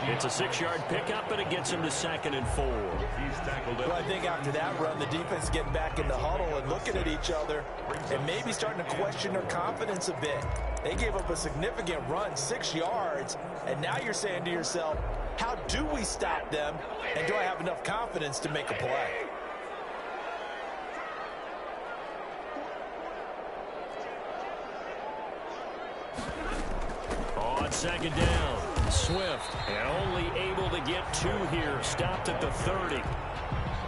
It's a 6-yard pickup, and it gets him to 2nd and 4. Well, I think after that run, the defense is getting back in the huddle and looking at each other and maybe starting to question their confidence a bit. They gave up a significant run, 6 yards, and now you're saying to yourself, how do we stop them, and do I have enough confidence to make a play? On 2nd down, Swift, and only able to get 2 here, stopped at the 30.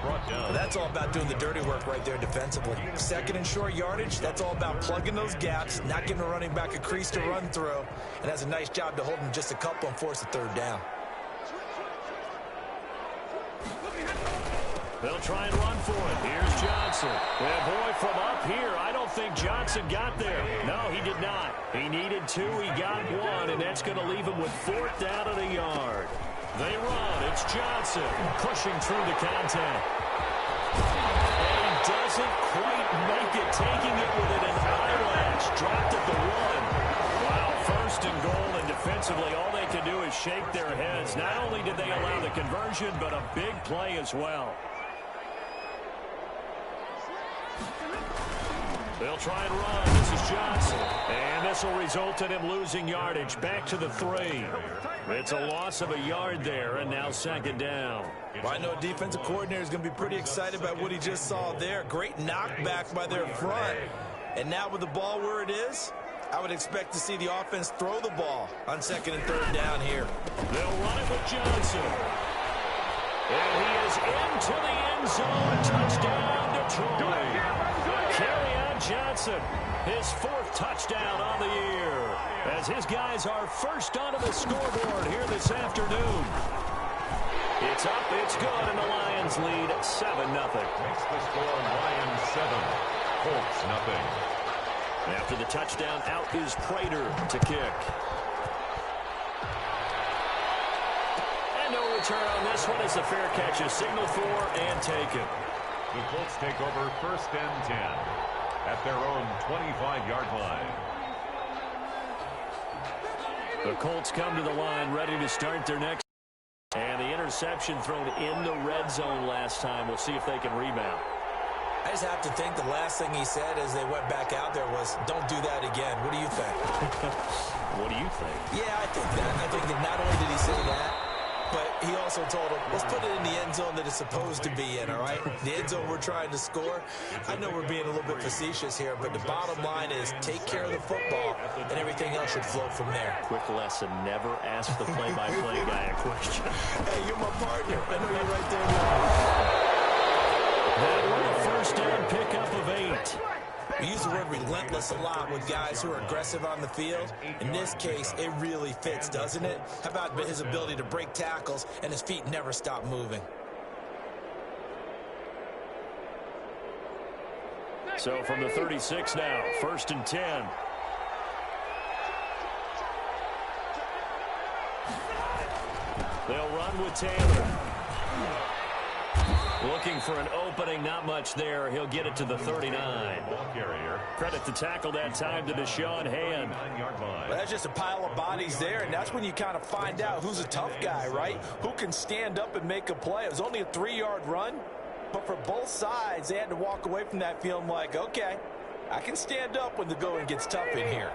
Well, that's all about doing the dirty work right there defensively. 2nd and short yardage, that's all about plugging those gaps, not giving a running back a crease to run through, and has a nice job to hold him just a couple and force a 3rd down. They'll try and run for it. Here's Johnson. And boy, from up here, I don't think Johnson got there. No, he did not. He needed 2. He got 1, and that's going to leave him with 4th down and a yard. They run. It's Johnson pushing through the contact. And he doesn't quite make it, taking it with an eyelash. Dropped at the 1. Wow, 1st and goal, and defensively, all they can do is shake their heads. Not only did they allow the conversion, but a big play as well. They'll try and run. This is Johnson. And this will result in him losing yardage. Back to the 3. It's a loss of a yard there, and now 2nd down. Well, I know a defensive coordinator is going to be pretty excited about what he just saw there. Great knockback by their front. And now with the ball where it is, I would expect to see the offense throw the ball on 2nd and 3rd down here. They'll run it with Johnson. And he is into the end zone. Touchdown, Detroit. Carry on Johnson, his 4th touchdown on the year, as his guys are first onto the scoreboard here this afternoon. It's up, it's good, and the Lions lead 7-0. Makes the score Lions 7, Colts 0. After the touchdown, out is Prater to kick. And no return on this one as the fair catch is signaled for and taken. The Colts take over 1st and 10 at their own 25-yard line. The Colts come to the line ready to start their next. And the interception thrown in the red zone last time. We'll see if they can rebound. I just have to think the last thing he said as they went back out there was, don't do that again. What do you think? What do you think? Yeah, I think that. I think that not only did he say that, but he also told him, let's put it in the end zone that it's supposed to be in, all right? The end zone we're trying to score. I know we're being a little bit facetious here, but the bottom line is take care of the football, and everything else should flow from there. Quick lesson, never ask the play-by-play guy a question. Hey, you're my partner. I know you're right there. That was a 1st down pickup of 8. We use the word relentless a lot with guys who are aggressive on the field. In this case, it really fits, doesn't it? How about his ability to break tackles and his feet never stop moving? So from the 36 now, 1st and 10. They'll run with Taylor. Looking for an opening, not much there. He'll get it to the 39. Credit the tackle that time to Deshaun Hand. Well, that's just a pile of bodies there, and that's when you kind of find out who's a tough guy, right? Who can stand up and make a play. It was only a 3-yard run, but for both sides, they had to walk away from that feeling like, okay, I can stand up when the going gets tough in here.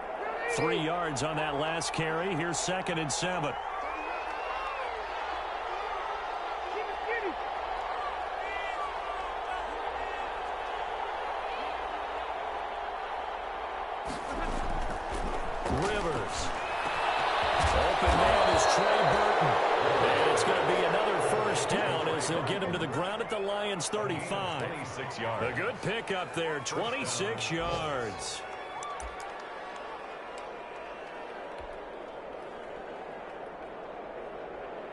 3 yards on that last carry. Here's 2nd and 7. Rivers. Open man is Trey Burton. And it's going to be another 1st down as they'll get him to the ground at the Lions 35. 26 yards. A good pickup there, 26 yards.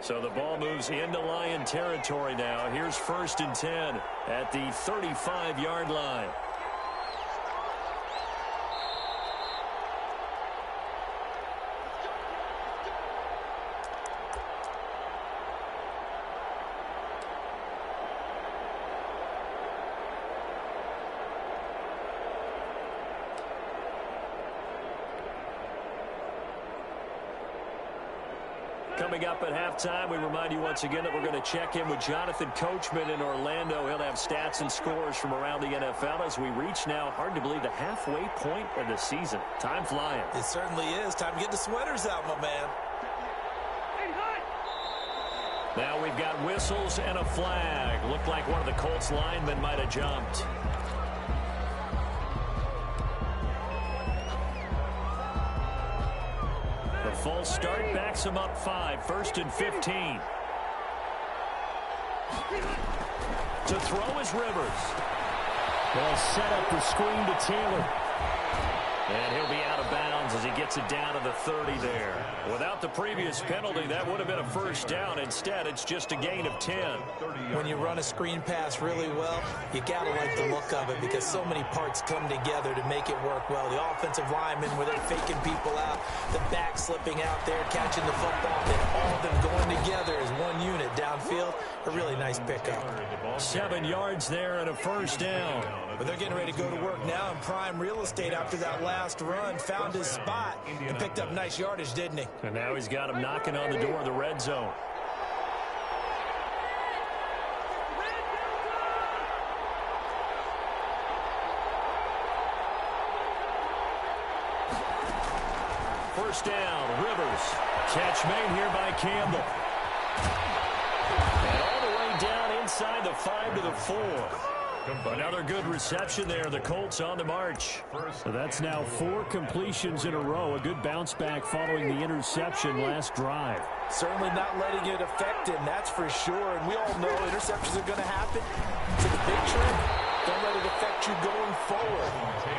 So the ball moves into Lion territory now. Here's 1st and 10 at the 35-yard line. Coming up at halftime, we remind you once again that we're going to check in with Jonathan Coachman in Orlando. He'll have stats and scores from around the NFL as we reach now, hard to believe, the halfway point of the season. Time flying. It certainly is. Time to get the sweaters out, my man. Now we've got whistles and a flag. Looked like one of the Colts linemen might have jumped. The false start backs him up 5. 1st and 15. To throw is Rivers. They'll set up the screen to Taylor. And he'll be out of bounds as he gets it down to the 30 there. Without the previous penalty, that would have been a first down. Instead, it's just a gain of 10. When you run a screen pass really well, you got to like the look of it because so many parts come together to make it work well. The offensive linemen, where they're faking people out, the back slipping out there, catching the football, and all of them going together as one unit downfield. A really nice pickup. 7 yards there and a first down. But they're getting ready to go to work now in prime real estate after that last run. Found his spot and picked up nice yardage, didn't he? And now he's got him knocking on the door of the red zone. First down, Rivers. Catch made here by Campbell. And all the way down inside the 5 to the 4. Another good reception there. The Colts on the march. So that's now 4 completions in a row. A good bounce back following the interception last drive. Certainly not letting it affect him, that's for sure. And we all know interceptions are going to happen. So the big trick, don't let it affect you going forward.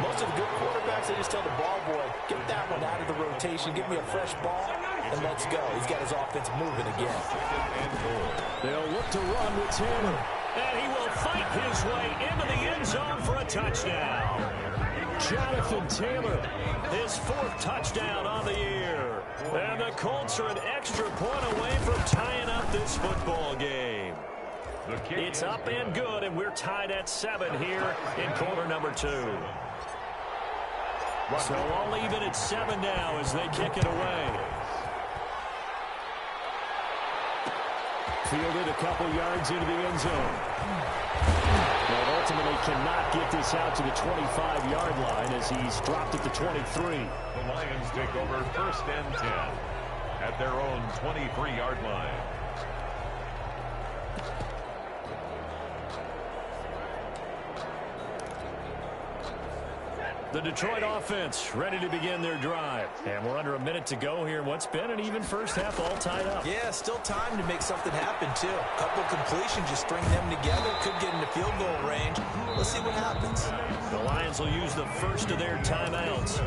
Most of the good quarterbacks, they just tell the ball boy, get that one out of the rotation, give me a fresh ball, and let's go. He's got his offense moving again. They'll look to run with Taylor. And he will fight his way into the end zone for a touchdown. Jonathan Taylor, his 4th touchdown on the year. And the Colts are an extra point away from tying up this football game. It's up and good, and we're tied at 7 here in quarter number 2. So all even at 7 now as they kick it away. Fielded a couple yards into the end zone. But ultimately cannot get this out to the 25-yard line as he's dropped at the 23. The Lions take over 1st and 10 at their own 23-yard line. The Detroit offense ready to begin their drive. And we're under a minute to go here. What's been an even first half, all tied up. Yeah, still time to make something happen, too. A couple completions, just string them together. Could get into field goal range. Let's see what happens. The Lions will use the first of their timeouts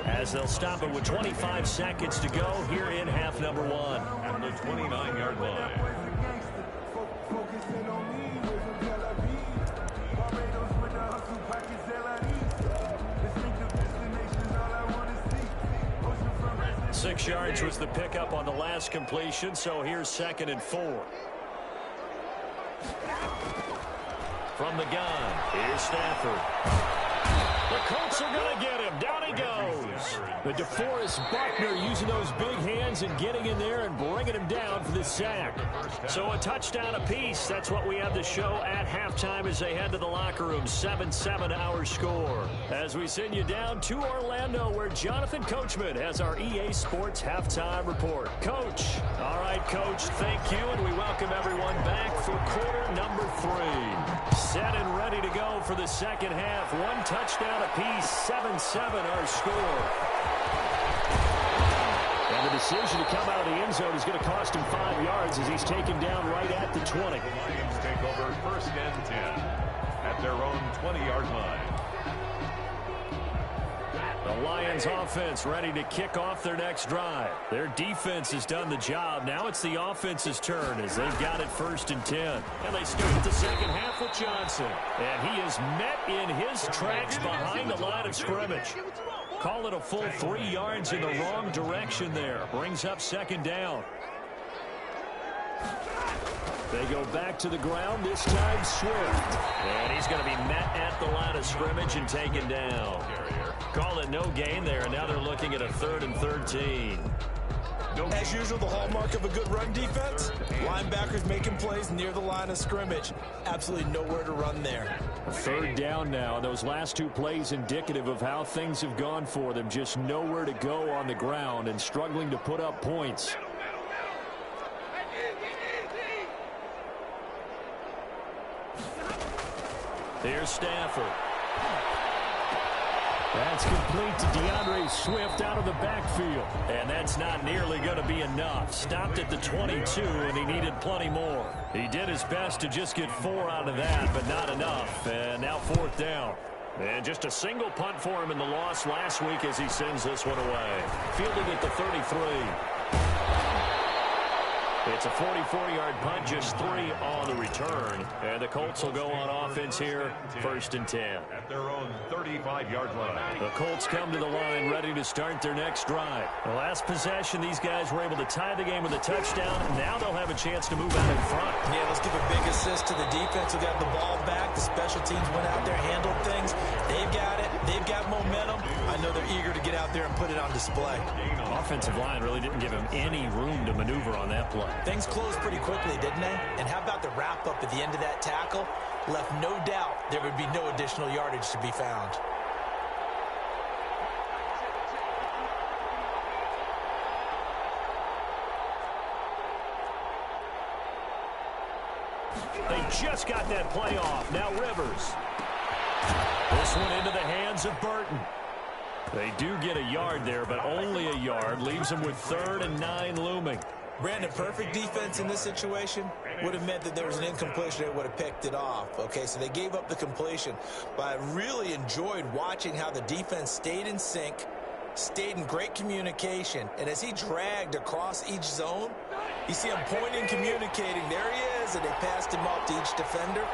as they'll stop it with 25 seconds to go here in half number 1. At the 29-yard line. 6 yards was the pickup on the last completion, so here's 2nd and 4. From the gun, here's Stafford. The Colts are going to get him. Down he goes. But DeForest Buckner using those big hands and getting in there and bringing him down for the sack. So a touchdown apiece. That's what we have to show at halftime as they head to the locker room. 7-7 our score. As we send you down to Orlando where Jonathan Coachman has our EA Sports halftime report. Coach. All right, Coach, thank you. And we welcome everyone back for quarter number 3. Set and ready to go for the second half. 1 touchdown apiece, 7-7 our score. And the decision to come out of the end zone is going to cost him 5 yards as he's taken down right at the 20. The Lions take over 1st and 10 at their own 20-yard line. The Lions offense ready to kick off their next drive. Their defense has done the job. Now it's the offense's turn as they've got it 1st and 10. And they start the second half with Johnson. And he is met in his tracks behind the line of scrimmage. Call it a full 3 yards in the wrong direction there. Brings up 2nd down. They go back to the ground, this time Swift. And he's going to be met at the line of scrimmage and taken down. Call it no gain there, and now they're looking at a 3rd and 13. As usual, the hallmark of a good run defense, linebackers making plays near the line of scrimmage. Absolutely nowhere to run there. Third down now. Those last two plays indicative of how things have gone for them. Just nowhere to go on the ground and struggling to put up points. Here's Stafford. That's complete to DeAndre Swift out of the backfield. And that's not nearly going to be enough. Stopped at the 22, and he needed plenty more. He did his best to just get 4 out of that, but not enough. And now fourth down. And just a single punt for him in the loss last week as he sends this one away. Fielding at the 33. It's a 44-yard punt, just 3 on the return. And the Colts will go on offense here, 1st and 10. At their own 35-yard line. The Colts come to the line ready to start their next drive. The last possession, these guys were able to tie the game with a touchdown. Now they'll have a chance to move out in front. Yeah, let's give a big assist to the defense who got the ball back. The special teams went out there, handled things. They've got it. They've got momentum. I know they're eager to get out there and put it on display. Offensive line really didn't give him any room to maneuver on that play. Things closed pretty quickly, didn't they? And how about the wrap-up at the end of that tackle? Left no doubt there would be no additional yardage to be found. They just got that play off. Now Rivers. This one into the hands of Burton. They do get a yard there, but only a yard. Leaves them with 3rd and 9 looming. Brandon, perfect defense in this situation would have meant that there was an incompletion. They would have picked it off. Okay, so they gave up the completion. But I really enjoyed watching how the defense stayed in sync, stayed in great communication. And as he dragged across each zone, you see him pointing, communicating. There he is, and they passed him off to each defender.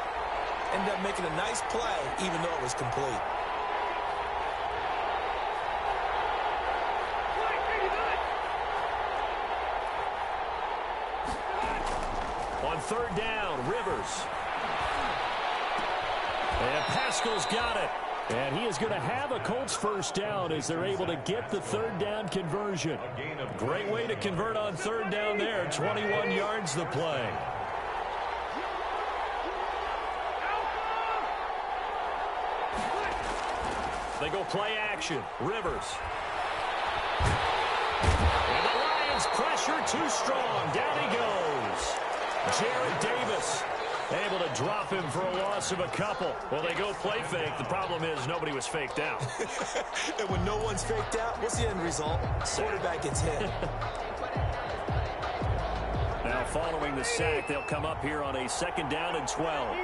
Ended up making a nice play, even though it was complete. On 3rd down, Rivers. And Pascal's got it. And he is going to have a Colts 1st down as they're able to get the 3rd down conversion. Great way to convert on 3rd down there. 21 yards the play. They go play action. Rivers. And the Lions pressure too strong. Down he goes. Jared Davis able to drop him for a loss of a couple. Well, they go play fake. The problem is nobody was faked out. And when no one's faked out, what's the end result? Quarterback gets hit. Now following the sack, they'll come up here on a 2nd down and 12.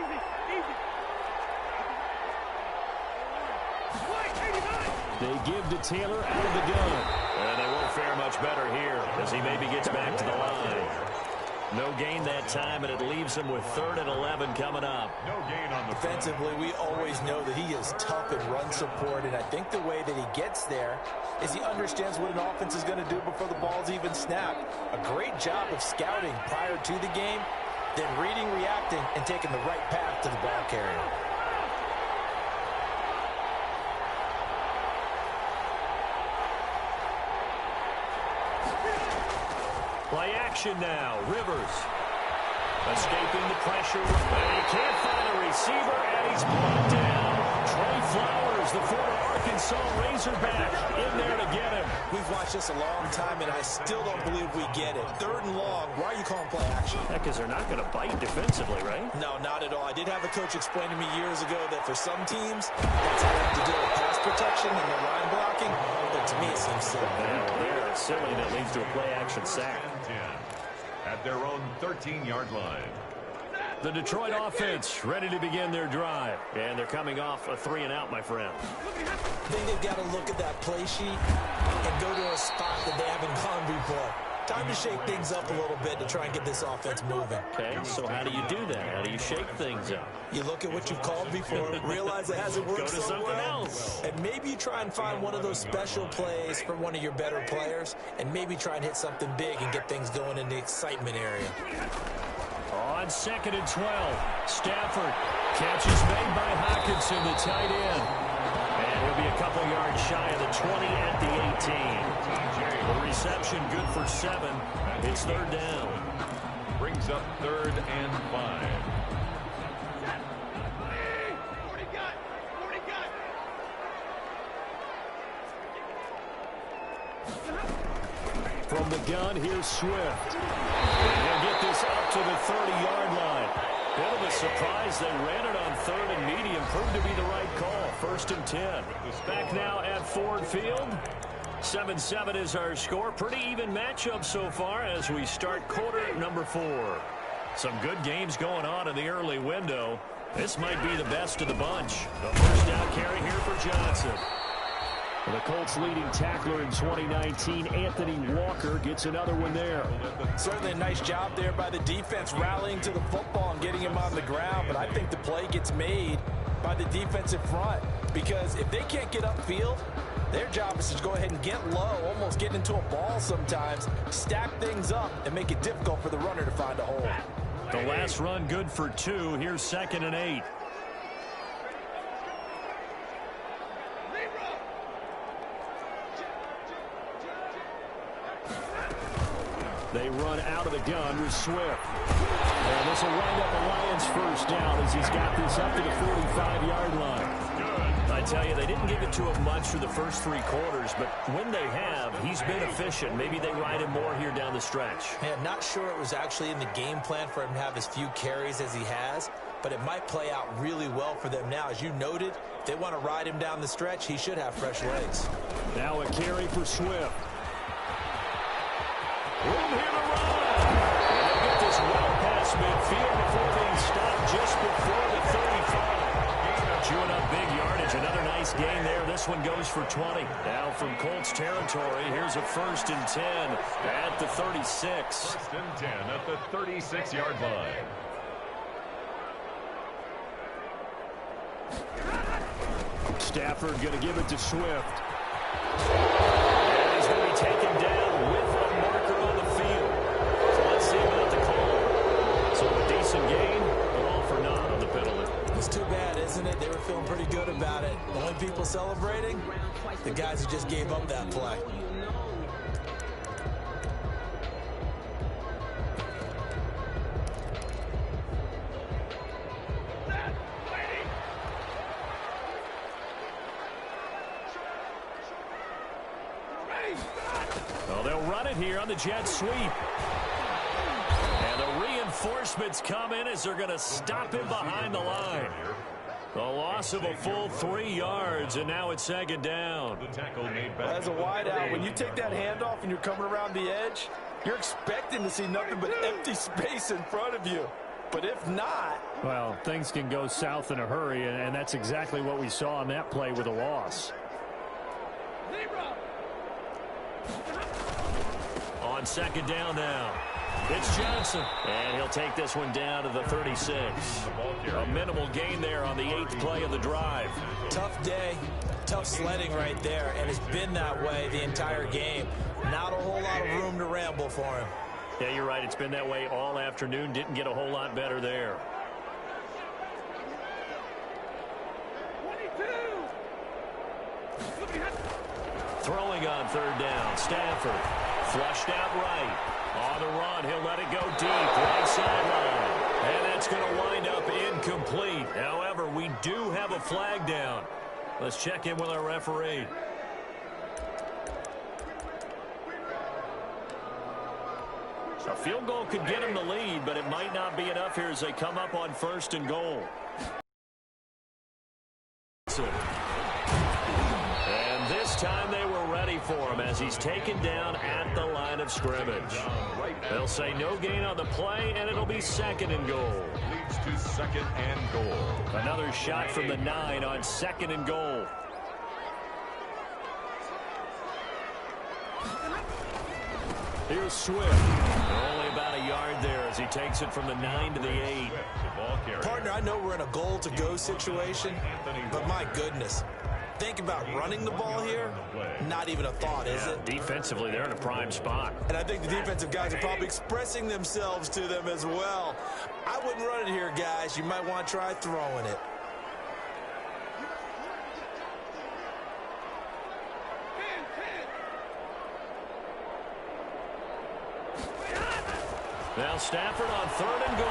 They give to Taylor out of the gun. And they won't fare much better here as he maybe gets back to the line. No gain that time, and it leaves him with 3rd and 11 coming up. No gain on the Defensively, we always know that he is tough in run support, and I think the way that he gets there is he understands what an offense is going to do before the ball's even snapped. A great job of scouting prior to the game, then reading, reacting, and taking the right path to the ball carrier. Play action now. Rivers escaping the pressure. And he can't find a receiver, and he's brought down. Trey Flowers, the former Arkansas Razorback, in there to get him. We've watched this a long time, and I still don't believe we get it. 3rd and long. Why are you calling play action? Heck, because they're not going to bite defensively, right? No, not at all. I did have a coach explain to me years ago that for some teams, that's how they have to deal with pass protection and their line blocking. But to me, it seems silly. Yeah, they're silly. That leads to a play-action sack. At their own 13-yard line. The Detroit offense ready to begin their drive. And they're coming off a 3-and-out, my friend. I think they've got to look at that play sheet and go to a spot that they haven't gone before. Time to shake things up a little bit to try and get this offense moving. Okay, so how do you do that? How do you shake things up? You look at what you've called before, realize it hasn't worked Go to so something well, else. and maybe you try and find one of those special plays from one of your better players, and maybe try and hit something big and get things going in the excitement area. On 2nd and 12, Stafford. Catch is made by Hockenson, the tight end. And he'll be a couple yards shy of the 20 at the 18. The reception good for 7. It's third down. Brings up 3rd and 5. From the gun, here's Swift. And he'll get this up to the 30-yard line. Bit of a surprise. They ran it on 3rd and medium. Proved to be the right call. 1st and 10. Back now at Ford Field. 7-7 is our score. Pretty even matchup so far as we start quarter number 4. Some good games going on in the early window. This might be the best of the bunch. The first down carry here for Johnson. The Colts leading tackler in 2019, Anthony Walker, gets another one there. Certainly a nice job there by the defense rallying to the football and getting him on the ground, but I think the play gets made by the defensive front because if they can't get upfield, their job is to go ahead and get low, almost get into a ball sometimes, stack things up, and make it difficult for the runner to find a hole. The last run good for 2. Here's 2nd and 8. They run out of the gun with Swift. And this will wind up a Lions first down as he's got this up to the 45-yard line. I tell you, they didn't give it to him much through the first 3 quarters, but when they have, he's been efficient. Maybe they ride him more here down the stretch. Yeah, not sure it was actually in the game plan for him to have as few carries as he has, but it might play out really well for them now. As you noted, if they want to ride him down the stretch, he should have fresh legs. Now a carry for Swift. Room here to run. And they get this well past midfield before being stopped just before the 35. Chewing up big yardage. Another nice gain there. This one goes for 20. Now from Colts territory, here's a 1st and 10 at the 36. 1st and 10 at the 36-yard line. Stafford going to give it to Swift. And he's going to be taken down with a marker on the field. So let's see about the call. So a decent gain, but all for naught on the penalty. It's too bad, isn't it? They were feeling pretty good about it. The only people celebrating, the guys who just gave up that play. Well, they'll run it here on the jet sweep. And the reinforcements come in as they're going to stop him behind the line. The loss of a full 3 yards, and now it's 2nd down. The tackle made back. As a wideout, when you take that handoff and you're coming around the edge, you're expecting to see nothing but empty space in front of you. But if not... Well, things can go south in a hurry, and that's exactly what we saw on that play with a loss. On 2nd down now. It's Johnson. And he'll take this one down to the 36. A minimal gain there on the 8th play of the drive. Tough day, tough sledding right there, and it's been that way the entire game. Not a whole lot of room to ramble for him. Yeah, you're right. It's been that way all afternoon. Didn't get a whole lot better there. 22. Throwing on 3rd down. Stafford flushed out right. On the run, he'll let it go deep. Right sideline. And that's going to wind up incomplete. However, we do have a flag down. Let's check in with our referee. A field goal could get them the lead, but it might not be enough here as they come up on 1st and goal. And this time they were ready for him as he's taken down at the line of scrimmage. They'll say no gain on the play, and it'll be 2nd and goal. Leads to 2nd and goal. Another shot from the 9 on 2nd and goal. Here's Swift. Only about a yard there as he takes it from the 9 to the 8. Partner, I know we're in a goal-to-go situation, but my goodness. Think about running the ball here. Not even a thought, is it? Defensively, they're in a prime spot. And I think the defensive guys are probably expressing themselves to them as well. I wouldn't run it here, guys. You might want to try throwing it. Now Stafford on 3rd and goal.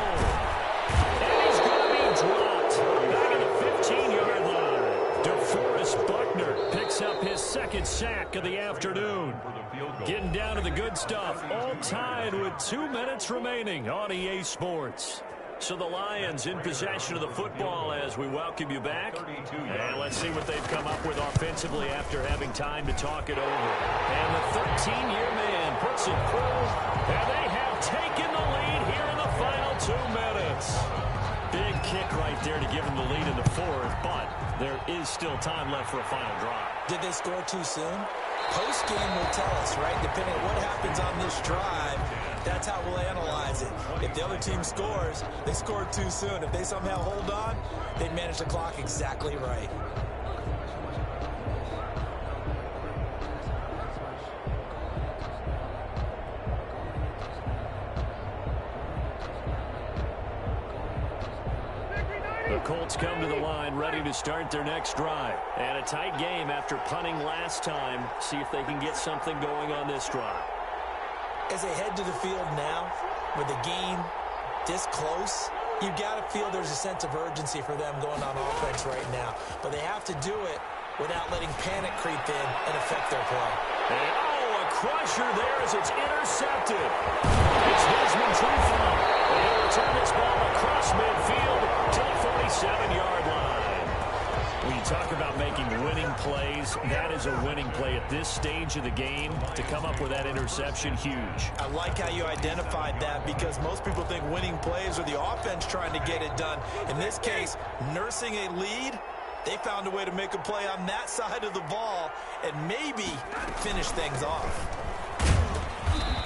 And he's going to be dropped back at the 15-yard line. DeForest Buckner picks up his 2nd sack of the afternoon. Getting down to the good stuff. All tied with 2 minutes remaining on EA Sports. So the Lions in possession of the football as we welcome you back. And let's see what they've come up with offensively after having time to talk it over. And the 13-year man puts it through. And they have taken the lead here in the final 2 minutes. Big kick right there to give them the lead in the 4th, but there is still time left for a final drive. Did they score too soon? Post-game will tell us, right? Depending on what happens on this drive, that's how we'll analyze it. If the other team scores, they scored too soon. If they somehow hold on, they manage the clock exactly right. The Colts come to the line ready to start their next drive. And a tight game after punting last time. See if they can get something going on this drive. As they head to the field now, with the game this close, you've got to feel there's a sense of urgency for them going on offense right now. But they have to do it without letting panic creep in and affect their play. And, oh, a crusher there as it's intercepted. It's Desmond Trufant. And he'll return this ball across midfield to the 47-yard line. When you talk about making winning plays, that is a winning play at this stage of the game. To come up with that interception, huge. I like how you identified that because most people think winning plays are the offense trying to get it done. In this case, nursing a lead, they found a way to make a play on that side of the ball and maybe finish things off.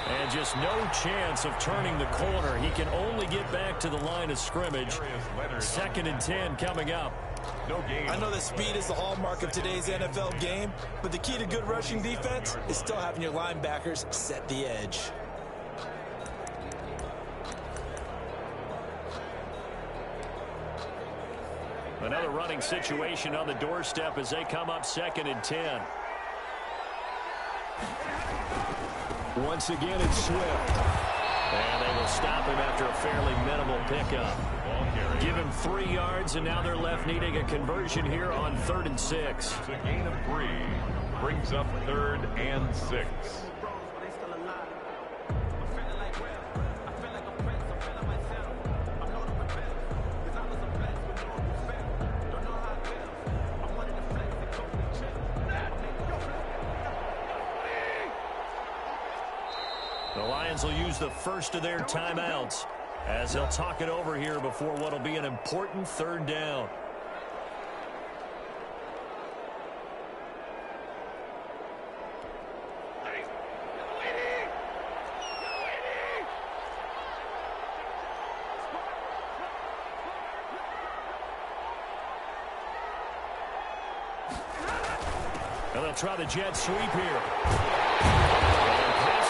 And just no chance of turning the corner. He can only get back to the line of scrimmage. 2nd and 10 coming up. I know that speed is the hallmark of today's NFL game, but the key to good rushing defense is still having your linebackers set the edge. Another running situation on the doorstep as they come up 2nd and 10. Once again, it's Swift. And they will stop him after a fairly minimal pickup. Give him 3 yards, and now they're left needing a conversion here on 3rd and 6. It's a gain of 3. Brings up 3rd and 6. The Lions will use the first of their timeouts as they'll talk it over here before what will be an important 3rd down. And they'll try the jet sweep here.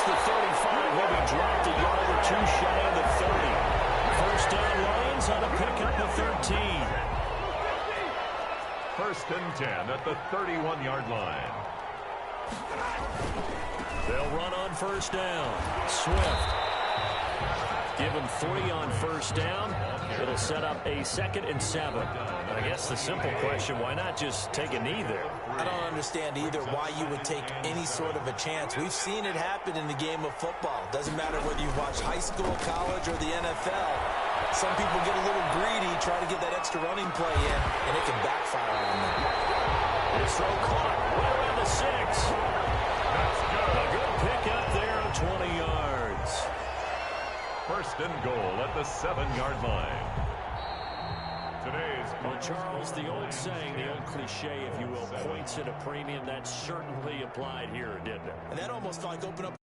The 35 will be dropped a yard or 2 shy of the 30. 1st down Lions on a pickup of 13. 1st and 10 at the 31-yard line. They'll run on 1st down. Swift. Give him 3 on 1st down. It'll set up a 2nd and 7. And I guess the simple question, why not just take a knee there? I don't understand either why you would take any sort of a chance. We've seen it happen in the game of football. Doesn't matter whether you watch high school, college, or the NFL. Some people get a little greedy, try to get that extra running play in, and it can backfire on them. This throw caught right around the 6. That's good. A good pickup there of 20 yards. 1st and goal at the 7-yard line. Well, Charles, the old saying, the old cliche, if you will, points at a premium, that certainly applied here, didn't it? And that almost like opened up